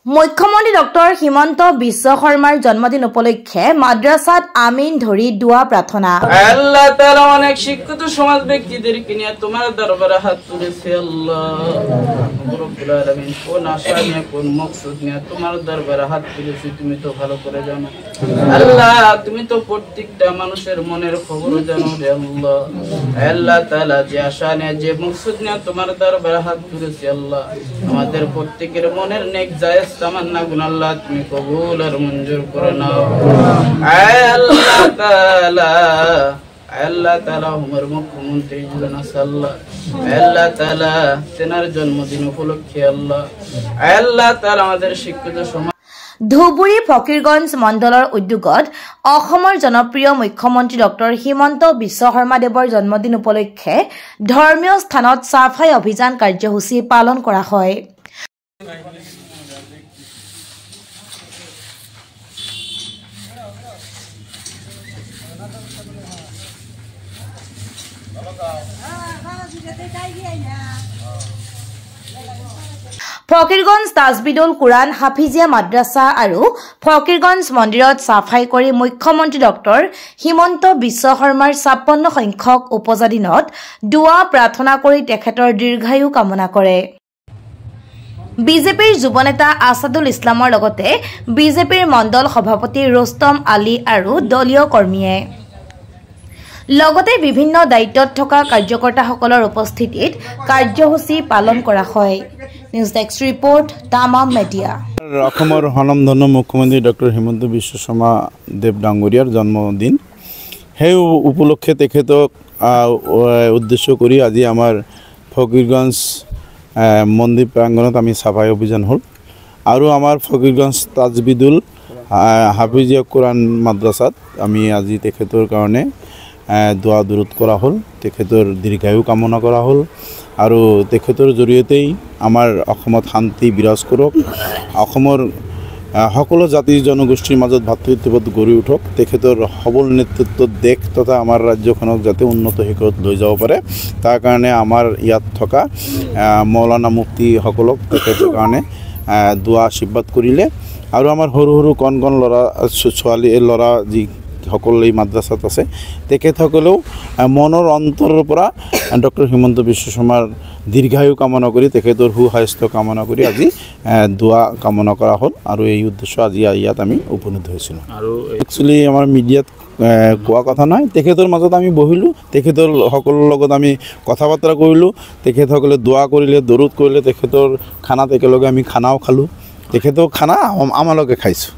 মুখ্যমন্ত্ৰী ডক্টৰ হিমন্ত বিশ্ব শৰ্মাৰ জন্মদিন উপলক্ষে মাদ্ৰাসাত আমিন ধৰি দোয়া প্ৰাৰ্থনা। আল্লাহ তাআলা অনেক শিক্ষিত সমাজ ব্যক্তিদেরকে নিয়ে তোমার দরবারে হাত তুলেছে। আল্লাহ রব্বুল আলামিন কোন আশা নিয়ে কোন মকসদ নিয়ে তোমার দরবারে হাত তুলেছে তুমি তো ভালো করে জানো। আল্লাহ তুমি তো প্রত্যেকটা মানুষের মনের খবর জানো রে আল্লাহ। আল্লাহ তাআলা যে আশা নিয়ে যে মকসদ নিয়ে তোমার দরবারে হাত তুলেছে আল্লাহ আমাদের প্রত্যেকের মনের নেক জায়েজ তামান্না গুণ আল্লাহ তুমি কবুল আর মঞ্জুর করে নাও। আল্লাহ তাআলা আল্লাহ তাআলা উমর মুখ্যমন্ত্রী আল্লাহ আল্লাহ তাআলা তেনার জন্মদিন উপলক্ষে আল্লাহ তাআলা আমাদের শিক্ষিত সমাজ ধুবুৰী ফকীৰগঞ্জ মণ্ডলৰ উদ্যোগত অসমৰ জনপ্ৰিয় মুখ্যমন্ত্ৰী ডক্টৰ হিমন্ত বিশ্ব শৰ্মাদেৱৰ জন্মদিন উপলক্ষে ধৰ্মীয় স্থানত সাফাই অভিযান কাৰ্যসূচী পালন কৰা হয়। ফকীৰগঞ্জ তাজবিদুল কুৰাণ হাফিজিয়া মাদ্ৰাছা আৰু ফকীৰগঞ্জ মন্দিৰত সাফাই কৰি মুখ্যমন্ত্ৰী ডক্টৰ হিমন্ত বিশ্ব শৰ্মাৰ ৫৬ সংখ্যক উপজা দিনত দোয়া প্ৰাৰ্থনা কৰি তেখেতৰ দীৰ্ঘায়ু কামনা কৰে। বিজেপিৰ যুৱ নেতা আছাদুল ইছলামৰ লগতে বিজেপিৰ মণ্ডল সভাপতি ৰোস্তম আলী আৰু দলীয় কৰ্মীয়ে লগতে বিভিন্ন দায়িত্বত থকা কাৰ্যকৰ্তাসকলৰ উপস্থিতিত কাৰ্যসূচী পালন কৰা হয়। নিউজ ডেস্ক ৰিপৰ্ট তামাম মিডিয়া। অসমৰ স্বনামধন্য মুখ্যমন্ত্ৰী ডক্টৰ হিমন্ত বিশ্ব শৰ্মা দেৱ ডাঙৰীয়াৰ জন্মদিন, সেই উপলক্ষে তেখেতক উদ্দেশ্য কৰি আজি আমাৰ ফকীৰগঞ্জ মন্দিৰ প্ৰাংগণত আমি চাফাই অভিযান হ'ল আৰু আমাৰ ফকীৰগঞ্জ তাজবিদুল হাফিজিয়া কুৰাণ মাদ্ৰাছাত আমি আজি তেখেতৰ কাৰণে দোয়া দূৰত কৰা হ'ল, তেখেতৰ দীৰ্ঘায়ু কামনা কৰা হ'ল আৰু তেখেতৰ জৰিয়তেই আমাৰ অসমত শান্তি বিৰাজ কৰক, অসমৰ সকলো জাতি জনগোষ্ঠীৰ মাজত ভাতৃত্ববোধ গঢ়ি উঠক, তেখেতৰ সবল নেতৃত্বত দেশ তথা আমাৰ ৰাজ্যখনক যাতে উন্নত শিখৰত লৈ যাব পাৰে তাৰ কাৰণে আমাৰ ইয়াত থকা মৌলানা মুফতিসকলক তেখেতৰ কাৰণে দোয়া আশীৰ্বাদ কৰিলে আৰু আমাৰ সৰু সৰু কণ কণ ল'ৰা যি সকল এই মাদ্ৰাছাত আছে তেখেতসকলেও মনৰ অন্তৰৰ পৰা ডক্টৰ হিমন্ত বিশ্ব শৰ্মাৰ দীৰ্ঘায়ু কামনা কৰি তেখেতৰ সুস্বাস্থ্য কামনা কৰি আজি দোয়া কামনা কৰা হ'ল আৰু এই উদ্দেশ্য আজি ইয়াত আমি উপনীত হৈছিলোঁ। আৰু একচুৱেলি আমাৰ মিডিয়াত কোৱা কথা নাই, তেখেতৰ মাজত আমি বহিলোঁ, তেখেতৰ সকলৰ লগত আমি কথা বতৰা কৰিলোঁ, তেখেতসকলে দোয়া কৰিলে, দৰুদ কৰিলে, তেখেতৰ খানাত একেলগে আমি খানাও খালোঁ, তেখেতৰ খানা আমালোকে খাইছোঁ।